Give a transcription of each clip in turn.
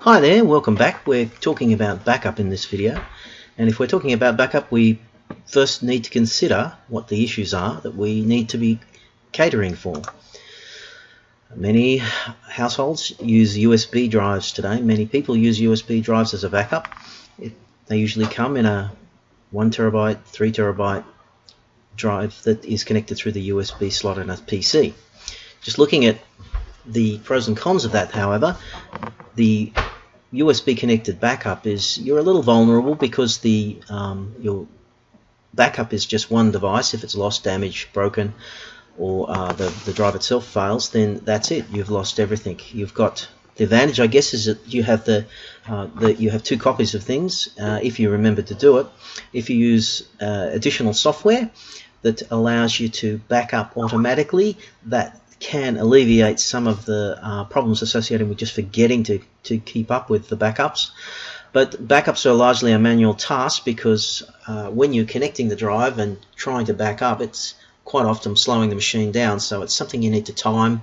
Hi there, welcome back. We're talking about backup in this video, and if we're talking about backup, we first need to consider what the issues are that we need to be catering for. Many households use USB drives today. Many people use USB drives as a backup. They usually come in a 1 terabyte, 3 terabyte drive that is connected through the USB slot in a PC. Just looking at the pros and cons of that, however, the USB connected backup is you're a little vulnerable because your backup is just one device. If it's lost, damaged, broken, or the drive itself fails, then that's it. You've lost everything. You've got the advantage, I guess, is that you have you have two copies of things if you remember to do it. If you use additional software that allows you to back up automatically, that can alleviate some of the problems associated with just forgetting to keep up with the backups. But backups are largely a manual task because when you're connecting the drive and trying to back up, it's quite often slowing the machine down. So it's something you need to time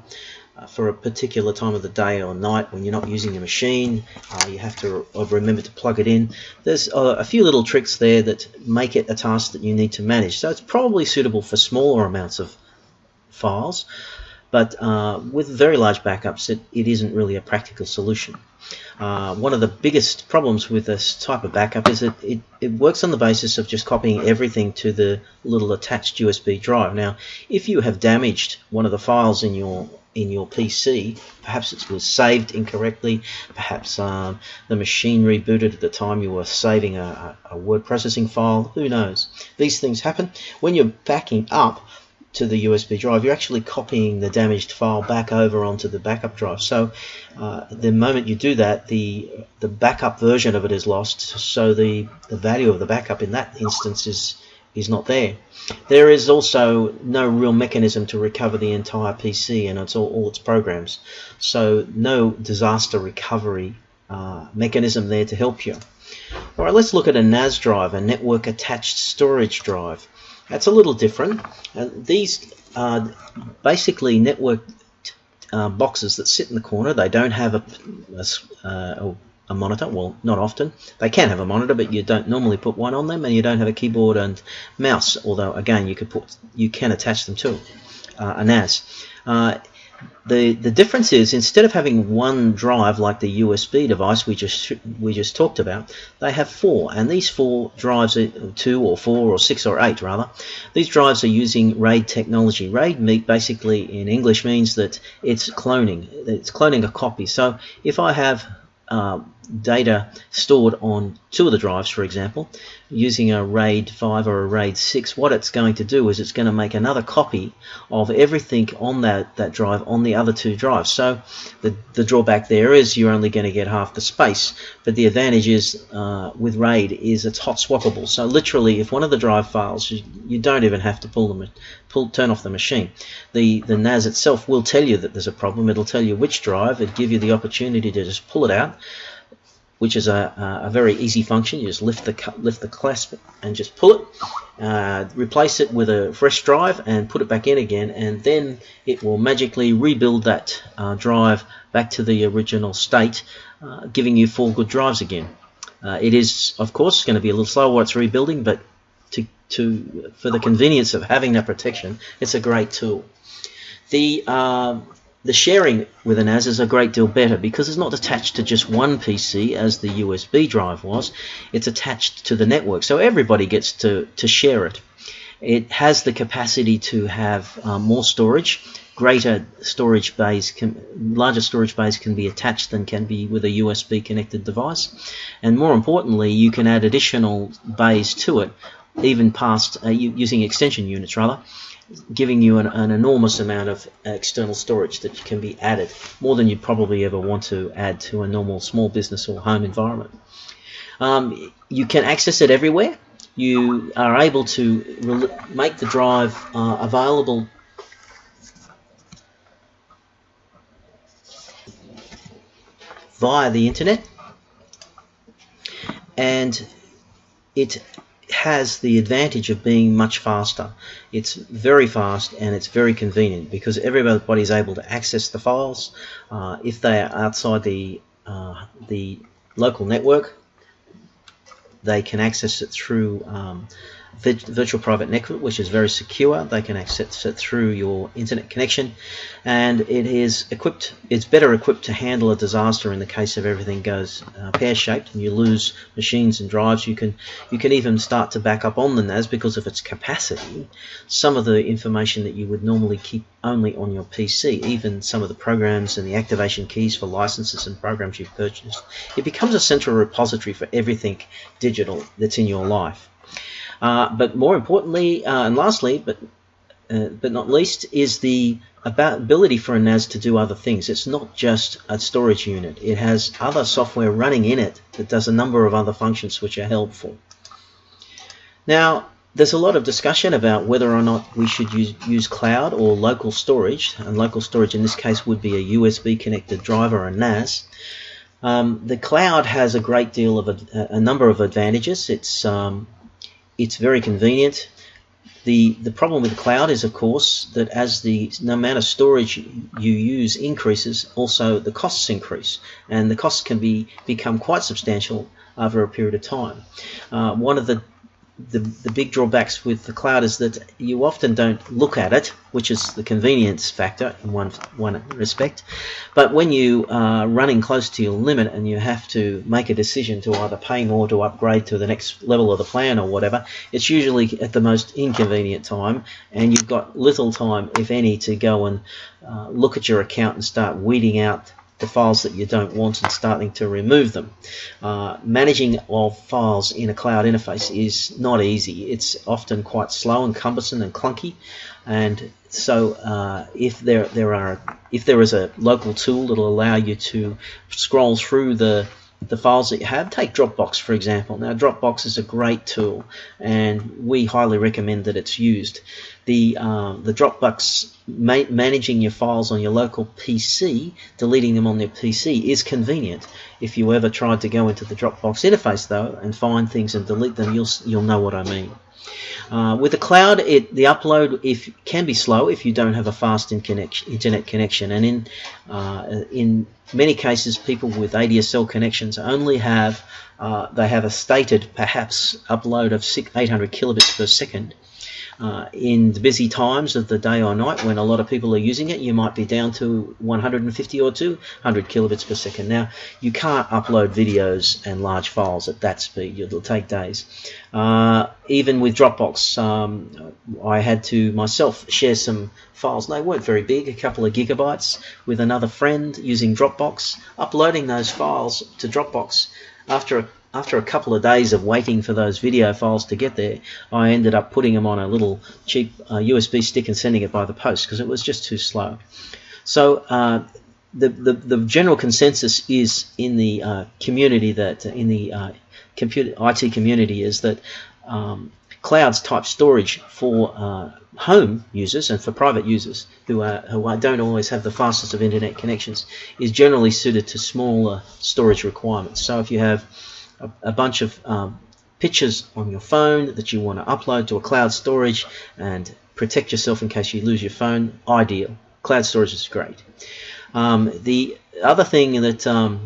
for a particular time of the day or night when you're not using the machine. You have to remember to plug it in. There's a few little tricks there that make it a task that you need to manage. So it's probably suitable for smaller amounts of files. But with very large backups, it isn't really a practical solution. One of the biggest problems with this type of backup is that it works on the basis of just copying everything to the little attached USB drive. Now, if you have damaged one of the files in your PC, perhaps it was saved incorrectly, perhaps the machine rebooted at the time you were saving a word processing file, who knows? These things happen. When you're backing up to the USB drive, you're actually copying the damaged file back over onto the backup drive. So the moment you do that, the backup version of it is lost, so the value of the backup in that instance is not there. There is also no real mechanism to recover the entire PC and all its programs, so no disaster recovery mechanism there to help you. Alright, let's look at a NAS drive, a network attached storage drive. That's a little different. These are basically network boxes that sit in the corner. They don't have a monitor. Well, not often. They can have a monitor, but you don't normally put one on them, and you don't have a keyboard and mouse. Although, again, you can attach them to a NAS. The difference is, instead of having one drive like the USB device we just talked about, they have four, and these four drives are 2 or 4 or 6 or 8 rather. These drives are using RAID technology. RAID basically in English means that it's cloning. It's cloning a copy. So if I have data stored on 2 of the drives, for example, using a RAID 5 or a RAID 6, what it's going to do is it's going to make another copy of everything on that drive on the other 2 drives. So the drawback there is you're only going to get half the space, but the advantage is with RAID is it's hot swappable. So literally, if one of the drive fails, you don't even have to turn off the machine. The NAS itself will tell you that there's a problem. It'll tell you which drive. It'll give you the opportunity to just pull it out, which is a very easy function. You just lift the clasp and just pull it, replace it with a fresh drive and put it back in again, and then it will magically rebuild that drive back to the original state, giving you 4 good drives again. It is, of course, going to be a little slow while it's rebuilding, but for the convenience of having that protection, it's a great tool. The sharing with a NAS is a great deal better because it's not attached to just one PC as the USB drive was. It's attached to the network, so everybody gets to share it. It has the capacity to have more storage. Larger storage bays can be attached than can be with a USB connected device, and more importantly, you can add additional bays to it, even past using extension units rather, giving you an enormous amount of external storage that can be added, more than you'd probably ever want to add to a normal small business or home environment. You can access it everywhere. You are able to make the drive available via the internet, and it has the advantage of being much faster. It's very fast and it's very convenient because everybody's able to access the files. If they are outside the the local network. They can access it through virtual private network, which is very secure. They can access it through your internet connection, and it is equipped. It's better equipped to handle a disaster in the case of everything goes pear-shaped and you lose machines and drives. You can even start to back up on the NAS because of its capacity. Some of the information that you would normally keep only on your PC, even some of the programs and the activation keys for licenses and programs you've purchased, it becomes a central repository for everything digital that's in your life. But more importantly, and lastly, but not least, is the ability for a NAS to do other things. It's not just a storage unit. It has other software running in it that does a number of other functions which are helpful. Now, there's a lot of discussion about whether or not we should use cloud or local storage, and local storage in this case would be a USB connected driver, a NAS. The cloud has a great deal of a number of advantages. It's very convenient. The problem with the cloud is, of course, that as the amount of storage you use increases, also the costs increase, and the costs can become quite substantial over a period of time. One of the big drawbacks with the cloud is that you often don't look at it, which is the convenience factor in one respect. But when you are running close to your limit and you have to make a decision to either pay more to upgrade to the next level of the plan or whatever, it's usually at the most inconvenient time, and you've got little time, if any, to go and look at your account and start weeding out the files that you don't want and starting to remove them. Managing of files in a cloud interface is not easy. It's often quite slow and cumbersome and clunky, and so if there is a local tool that will allow you to scroll through the files that you have, take Dropbox for example. Now, Dropbox is a great tool, and we highly recommend that it's used. The Dropbox managing your files on your local PC, deleting them on your PC, is convenient. If you ever tried to go into the Dropbox interface though and find things and delete them, you'll know what I mean. With the cloud, the upload can be slow if you don't have a fast internet connection, and in many cases, people with ADSL connections only have a stated perhaps upload of 800 kilobits per second. In the busy times of the day or night when a lot of people are using it, you might be down to 150 or 200 kilobits per second. Now, you can't upload videos and large files at that speed. It'll take days. Even with Dropbox, I had to myself share some files. They weren't very big, a couple of gigabytes, with another friend using Dropbox. Uploading those files to Dropbox, after a couple of days of waiting for those video files to get there, I ended up putting them on a little cheap USB stick and sending it by the post because it was just too slow. So the general consensus is in the community, that in the computer IT community, is that clouds type storage for home users and for private users who don't always have the fastest of internet connections is generally suited to smaller storage requirements. So if you have a bunch of pictures on your phone that you want to upload to a cloud storage and protect yourself in case you lose your phone, ideal. Cloud storage is great. The other thing that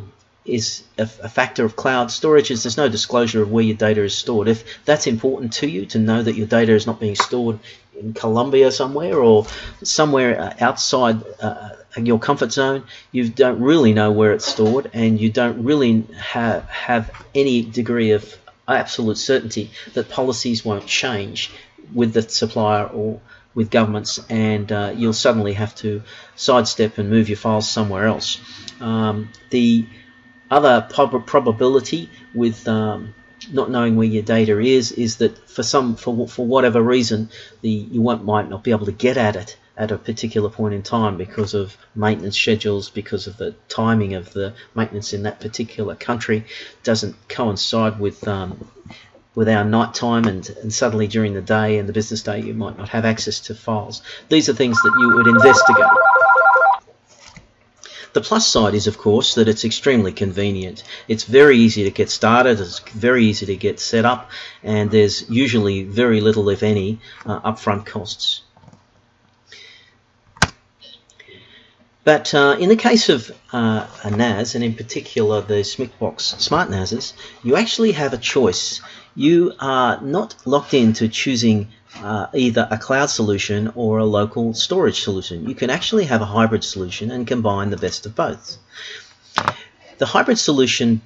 is a factor of cloud storage is there's no disclosure of where your data is stored. If that's important to you, to know that your data is not being stored in Colombia somewhere or somewhere outside your comfort zone, you don't really know where it's stored, and you don't really have any degree of absolute certainty that policies won't change with the supplier or with governments, and you'll suddenly have to sidestep and move your files somewhere else. The other probability with not knowing where your data is that for whatever reason you might not be able to get at it at a particular point in time because of maintenance schedules, because of the timing of the maintenance in that particular country doesn't coincide with our night time, and suddenly during the day and the business day you might not have access to files. These are things that you would investigate. The plus side is, of course, that it's extremely convenient. It's very easy to get started, it's very easy to get set up, and there's usually very little, if any, upfront costs. But in the case of a NAS, and in particular the Smikbox smart NASs, you actually have a choice. You are not locked into choosing either a cloud solution or a local storage solution. You can actually have a hybrid solution and combine the best of both. The hybrid solution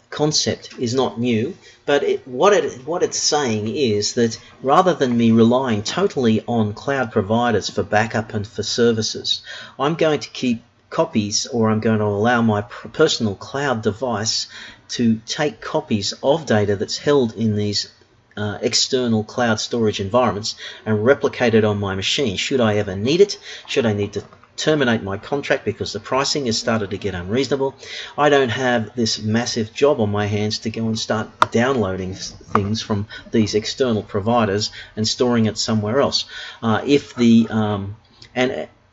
concept is not new, but what it's saying is that rather than me relying totally on cloud providers for backup and for services, I'm going to keep copies, or I'm going to allow my personal cloud device to take copies of data that's held in these external cloud storage environments and replicate it on my machine should I ever need it, should I need to terminate my contract because the pricing has started to get unreasonable. I don't have this massive job on my hands to go and start downloading things from these external providers and storing it somewhere else.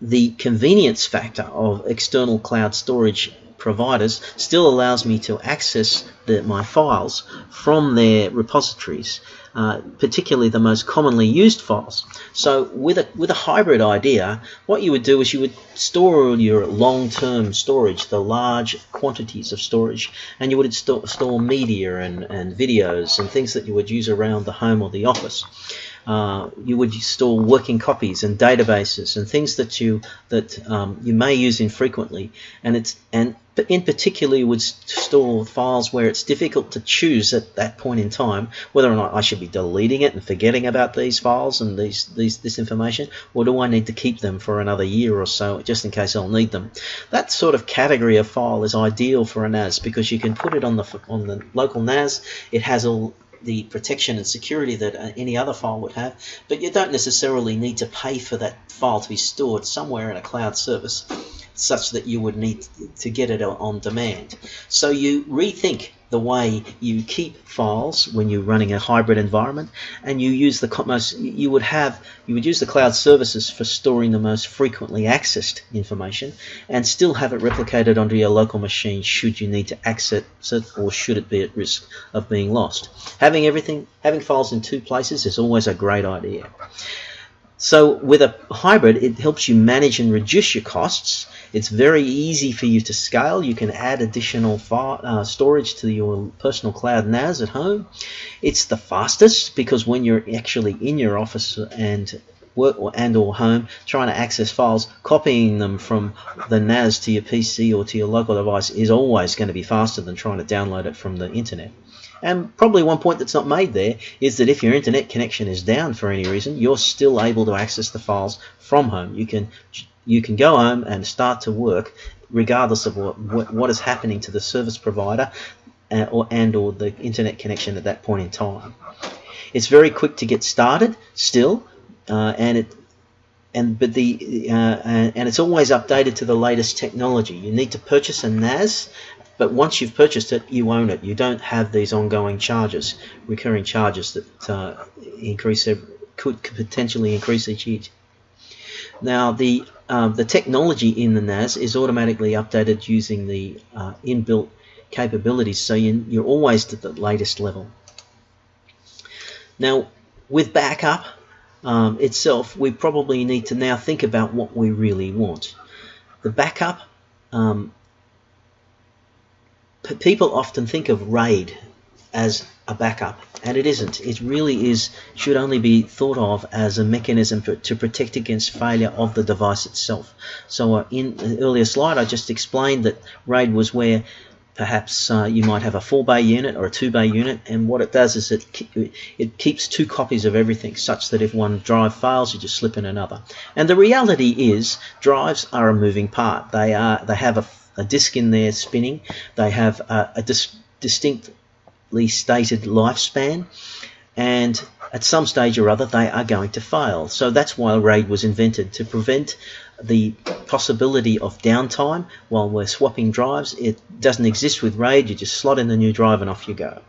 The convenience factor of external cloud storage providers still allows me to access my files from their repositories, particularly the most commonly used files. So with a hybrid idea, what you would do is you would store your long-term storage, the large quantities of storage, and you would store media and videos and things that you would use around the home or the office. You would store working copies and databases and things that you may use infrequently, but in particular you would store files where it's difficult to choose at that point in time whether or not I should be deleting it and forgetting about these files and this information, or do I need to keep them for another year or so just in case I'll need them. That sort of category of file is ideal for a NAS because you can put it on the local NAS. It has all the protection and security that any other file would have, but you don't necessarily need to pay for that file to be stored somewhere in a cloud service such that you would need to get it on demand. So you rethink the way you keep files when you're running a hybrid environment, and you use you would use the cloud services for storing the most frequently accessed information and still have it replicated onto your local machine should you need to access it or should it be at risk of being lost. Having files in two places is always a great idea. So with a hybrid, it helps you manage and reduce your costs. It's very easy for you to scale. You can add additional storage to your personal cloud NAS at home. It's the fastest because when you're actually in your office and work or home trying to access files, copying them from the NAS to your PC or to your local device is always going to be faster than trying to download it from the internet. And probably one point that's not made there is that if your internet connection is down for any reason, you're still able to access the files from home. You can go home and start to work regardless of what is happening to the service provider or the internet connection at that point in time. It's very quick to get started still, and it's always updated to the latest technology. You need to purchase a NAS, but once you've purchased it, you own it. You don't have these ongoing charges, recurring charges that could potentially increase each year. Now, the technology in the NAS is automatically updated using the inbuilt capabilities, so you're always at the latest level. Now, with backup itself, we probably need to now think about what we really want. The backup, people often think of RAID as a backup, and it isn't. It really should only be thought of as a mechanism to protect against failure of the device itself. So in an earlier slide I just explained that RAID was where perhaps you might have a 4-bay unit or a 2-bay unit, and what it does is it keeps 2 copies of everything such that if one drive fails you just slip in another. And the reality is drives are a moving part. They have a disk in there spinning. They have a distinctly stated lifespan, and at some stage or other they are going to fail. So that's why RAID was invented, to prevent the possibility of downtime while we're swapping drives. It doesn't exist with RAID. You just slot in the new drive and off you go.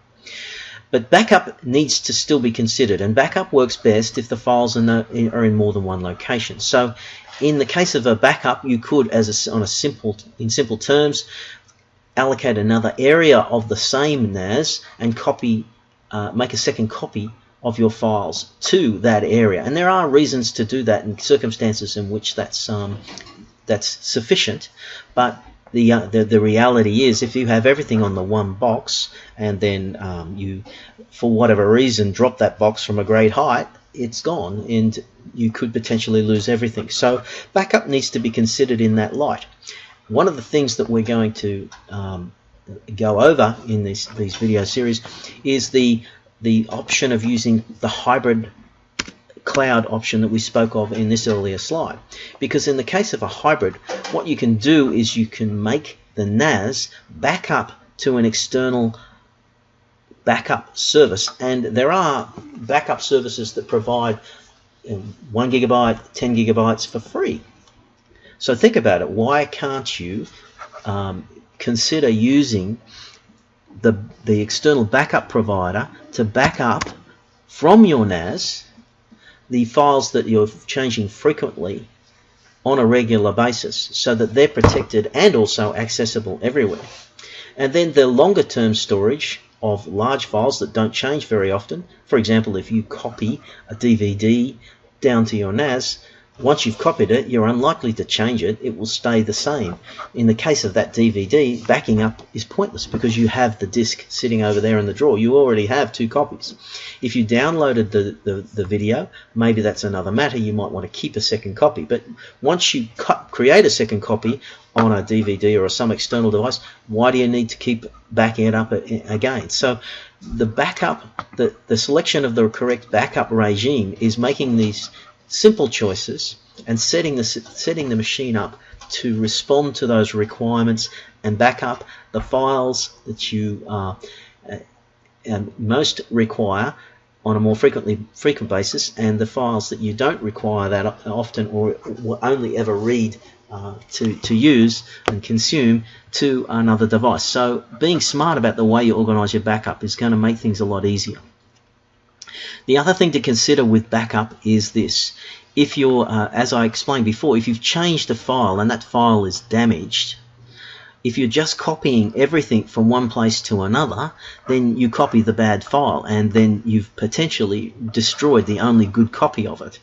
But backup needs to still be considered, and backup works best if the files are in more than one location. So in the case of a backup, you could, in simple terms, allocate another area of the same NAS and make a second copy of your files to that area. And there are reasons to do that and circumstances in which that's that's sufficient. But the reality is, if you have everything on the one box and then you, for whatever reason, drop that box from a great height, it's gone and you could potentially lose everything. So backup needs to be considered in that light. One of the things that we're going to go over in these video series is the option of using the hybrid cloud option that we spoke of in this earlier slide. Because in the case of a hybrid, what you can do is you can make the NAS back up to an external backup service, and there are backup services that provide 1 gigabyte, 10 gigabytes for free. So think about it. Why can't you consider using the external backup provider to back up from your NAS the files that you're changing frequently on a regular basis, so that they're protected and also accessible everywhere? And then the longer term storage of large files that don't change very often. For example, if you copy a DVD down to your NAS, once you've copied it, you're unlikely to change it. It will stay the same. In the case of that DVD, backing up is pointless because you have the disk sitting over there in the drawer. You already have 2 copies. If you downloaded the video, maybe that's another matter. You might want to keep a second copy. But once you create a second copy on a DVD or some external device, why do you need to keep backing it up again? So the backup, the selection of the correct backup regime is making these simple choices and setting the machine up to respond to those requirements and back up the files that you most require on a more frequent basis, and the files that you don't require that often or will only ever read to use and consume to another device. So being smart about the way you organize your backup is going to make things a lot easier. The other thing to consider with backup is this. If you're, as I explained before, if you've changed a file and that file is damaged, if you're just copying everything from one place to another, then you copy the bad file and then you've potentially destroyed the only good copy of it.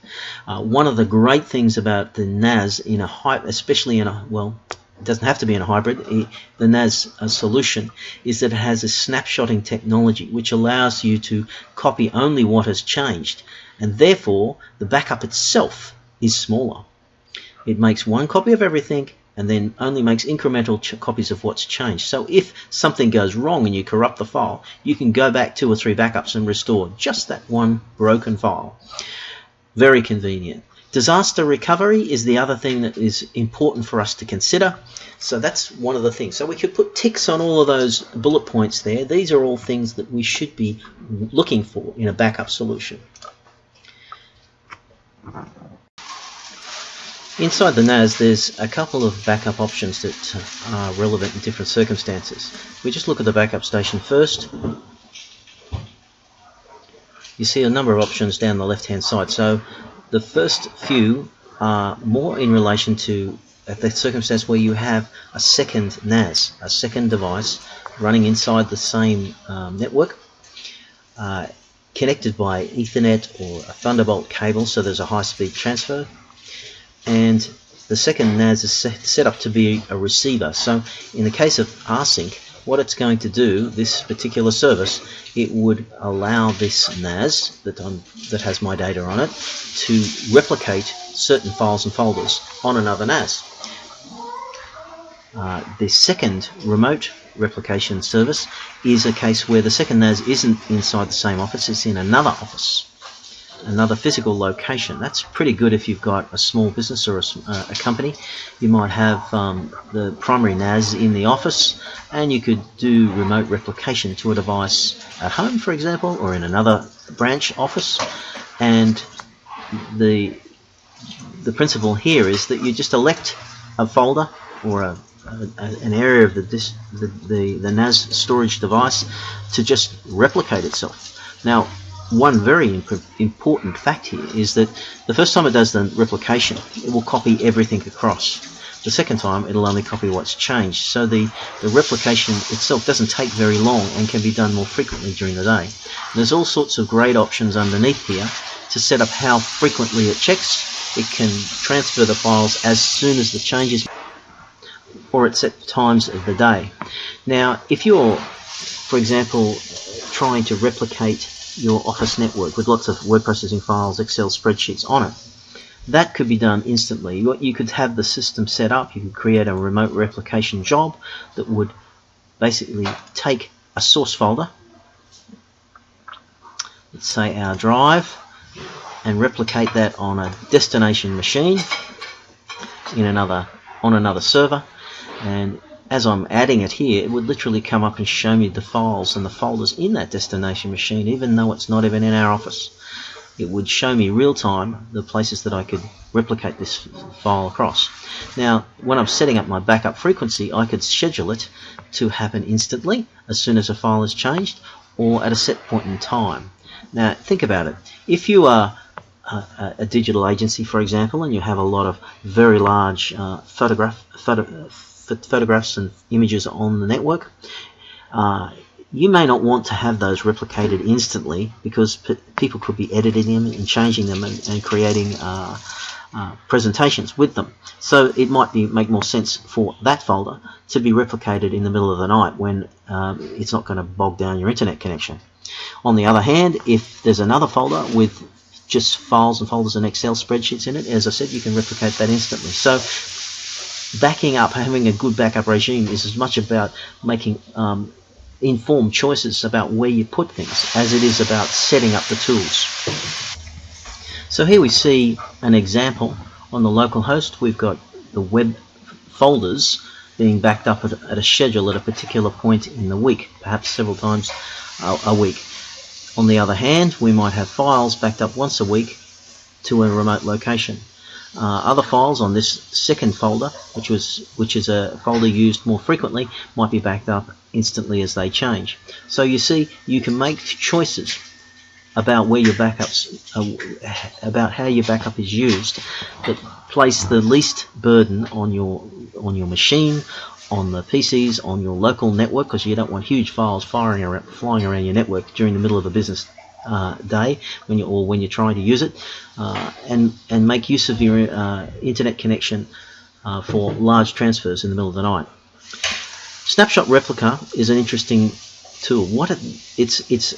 One of the great things about the NAS, especially in a, well, it doesn't have to be in a hybrid, the NAS solution, is that it has a snapshotting technology which allows you to copy only what has changed, and therefore the backup itself is smaller. It makes one copy of everything and then only makes incremental copies of what's changed. So if something goes wrong and you corrupt the file, you can go back 2 or 3 backups and restore just that one broken file. Very convenient. Disaster recovery is the other thing that is important for us to consider. So that's one of the things. So we could put ticks on all of those bullet points there. These are all things that we should be looking for in a backup solution. Inside the NAS, there's a couple of backup options that are relevant in different circumstances. We just look at the backup station first. You see a number of options down the left-hand side. So the first few are more in relation to the circumstance where you have a second NAS, a second device running inside the same network, connected by Ethernet or a Thunderbolt cable, so there's a high-speed transfer, and the second NAS is set up to be a receiver. So in the case of rsync, what it's going to do, this particular service, it would allow this NAS that has my data on it to replicate certain files and folders on another NAS. The second remote replication service is a case where the second NAS isn't inside the same office, it's in another office, another physical location. That's pretty good if you've got a small business or a company. You might have the primary NAS in the office, and you could do remote replication to a device at home, for example, or in another branch office. And the principle here is that you just elect a folder or an area of the NAS storage device to just replicate itself. Now, one very important fact here is that the first time it does the replication, it will copy everything across. The second time, it'll only copy what's changed. So the replication itself doesn't take very long and can be done more frequently during the day. And there's all sorts of great options underneath here to set up how frequently it checks it can transfer the files as soon as the changes or at set times of the day. Now, if you're, for example, trying to replicate your Office network with lots of word processing files, Excel spreadsheets on it, that could be done instantly. You could have the system set up, you could create a remote replication job that would basically take a source folder, let's say our drive, and replicate that on a destination machine on another server. And as I'm adding it here, it would literally come up and show me the files and the folders in that destination machine, even though it's not even in our Office. It would show me real time the places that I could replicate this file across. Now, when I'm setting up my backup frequency, I could schedule it to happen instantly as soon as a file is changed, or at a set point in time. Now, think about it. If you are a digital agency, for example, and you have a lot of very large photographs and images on the network, you may not want to have those replicated instantly, because people could be editing them and changing them and creating presentations with them. So it might make more sense for that folder to be replicated in the middle of the night when it's not going to bog down your internet connection. On the other hand, if there's another folder with just files and folders and Excel spreadsheets in it, as I said, you can replicate that instantly. So backing up, having a good backup regime, is as much about making informed choices about where you put things as it is about setting up the tools. So here we see an example on the local host. We've got the web folders being backed up at a schedule at a particular point in the week, perhaps several times a week. On the other hand, we might have files backed up once a week to a remote location. Other files on this second folder, which is a folder used more frequently, might be backed up instantly as they change. So you see, you can make choices about where your backups, about how your backup is used, that place the least burden on your machine, on the PCs, on your local network, because you don't want huge files flying around your network during the middle of a business day when you're trying to use it, and make use of your internet connection for large transfers in the middle of the night. Snapshot Replica is an interesting tool. It's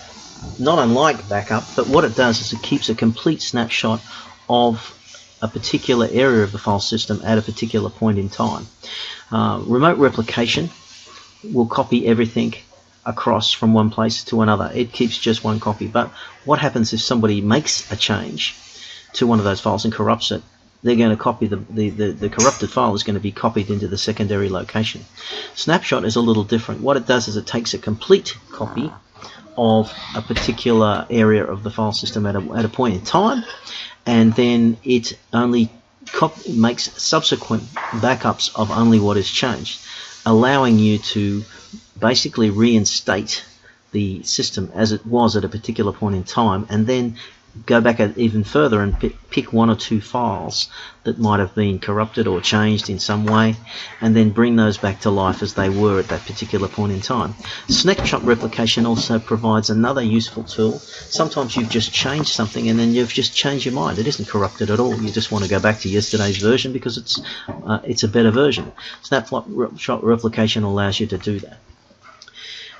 not unlike backup, but what it does is it keeps a complete snapshot of a particular area of the file system at a particular point in time. Remote replication will copy everything across from one place to another. It keeps just one copy. But what happens if somebody makes a change to one of those files and corrupts it? They're going to copy the corrupted file is going to be copied into the secondary location. Snapshot is a little different. What it does is it takes a complete copy of a particular area of the file system at a point in time, and then it only makes subsequent backups of only what is changed, allowing you to basically reinstate the system as it was at a particular point in time, and then go back even further and pick one or two files that might have been corrupted or changed in some way, and then bring those back to life as they were at that particular point in time. Snapshot replication also provides another useful tool. Sometimes you've just changed something and then you've just changed your mind. It isn't corrupted at all. You just want to go back to yesterday's version because it's a better version. Snapshot replication allows you to do that.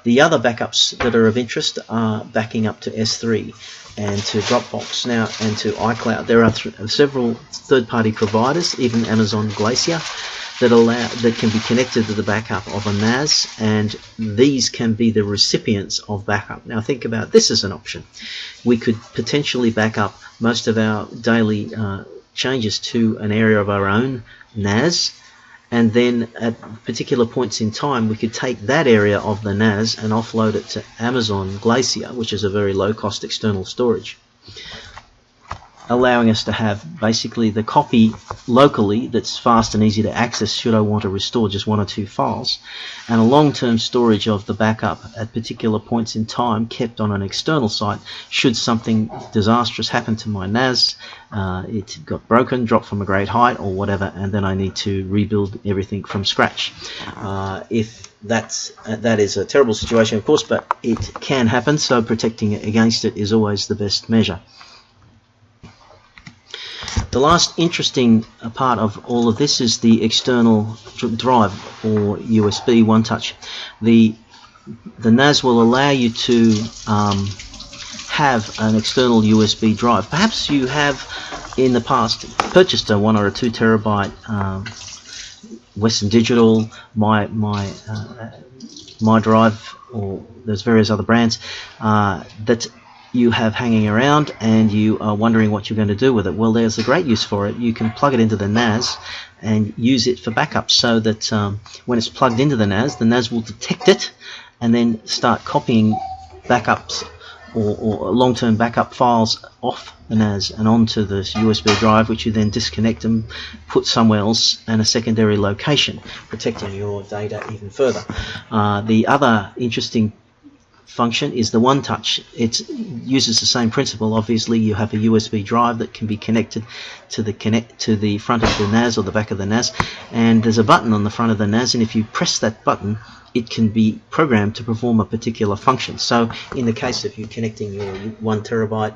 The other backups that are of interest are backing up to S3 and to Dropbox now and to iCloud. There are several third-party providers, even Amazon Glacier, that can be connected to the backup of a NAS, and these can be the recipients of backup. Now think about this as an option. We could potentially back up most of our daily changes to an area of our own NAS, and then at particular points in time we could take that area of the NAS and offload it to Amazon Glacier, which is a very low-cost external storage, allowing us to have basically the copy locally that's fast and easy to access should I want to restore just one or two files, and a long-term storage of the backup at particular points in time kept on an external site should something disastrous happen to my NAS, it got broken, dropped from a great height or whatever, and then I need to rebuild everything from scratch. If that is a terrible situation, of course, but it can happen, so protecting against it is always the best measure. The last interesting part of all of this is the external drive or USB One Touch. The NAS will allow you to have an external USB drive. Perhaps you have in the past purchased a 1 or a 2 terabyte Western Digital, my drive, or there's various other brands that you have hanging around, and you are wondering what you're going to do with it. Well, there's a great use for it. You can plug it into the NAS and use it for backup, so that when it's plugged into the NAS will detect it and then start copying backups or long-term backup files off the NAS and onto this USB drive, which you then disconnect and put somewhere else in a secondary location, protecting your data even further. The other interesting function is the One Touch. It uses the same principle. Obviously, you have a USB drive that can be connected to the front of the NAS or the back of the NAS, and there's a button on the front of the NAS, and if you press that button, it can be programmed to perform a particular function. So in the case of you connecting your 1 terabyte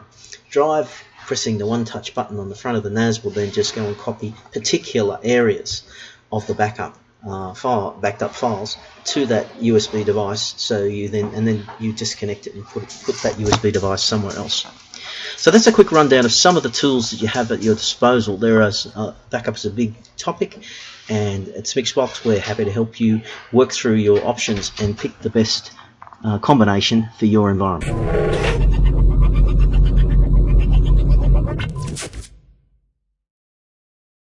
drive, pressing the One Touch button on the front of the NAS will then just go and copy particular areas of the backed up files to that USB device. So you then you disconnect it and put that USB device somewhere else. So that's a quick rundown of some of the tools that you have at your disposal. Backup is a big topic, and at Smikbox we're happy to help you work through your options and pick the best combination for your environment.